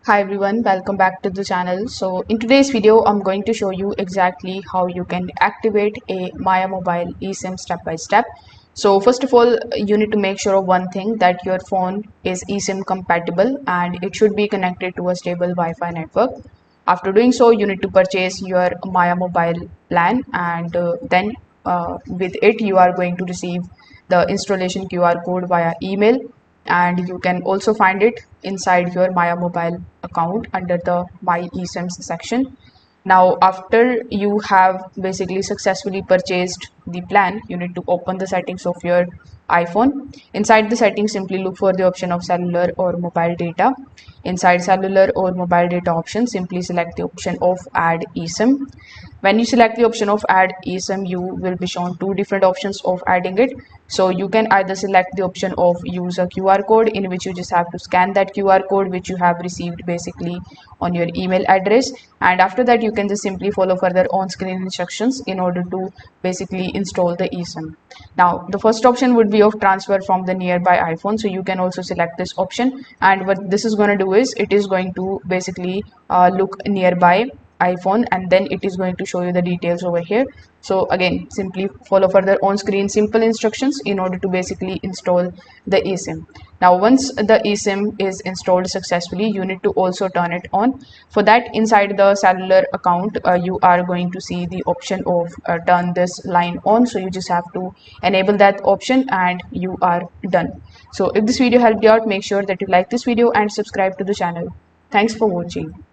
Hi everyone, welcome back to the channel. So in today's video, I'm going to show you exactly how you can activate a Maya Mobile eSIM step by step. So first of all, you need to make sure of one thing, that your phone is eSIM compatible and it should be connected to a stable Wi-Fi network. After doing so, you need to purchase your Maya Mobile plan, and then with it you are going to receive the installation QR code via email, and you can also find it inside your Maya Mobile account under the My eSIMs section. Now, after you have basically successfully purchased the plan, you need to open the settings of your iPhone. Inside the settings, simply look for the option of cellular or mobile data. Inside cellular or mobile data option, simply select the option of add eSIM. When you select the option of add eSIM, you will be shown two different options of adding it. So you can either select the option of use a QR code, in which you just have to scan that QR code which you have received basically on your email address, and after that you can just simply follow further on screen instructions in order to basically install the eSIM. Now the first option would be of transfer from the nearby iPhone, so you can also select this option, and what this is going to do is it is going to basically look nearby iPhone, and then it is going to show you the details over here. So again, simply follow further on screen simple instructions in order to basically install the eSIM. Now once the eSIM is installed successfully, you need to also turn it on. For that, inside the cellular account, you are going to see the option of turn this line on. So you just have to enable that option and you are done. So if this video helped you out, make sure that you like this video and subscribe to the channel. Thanks for watching.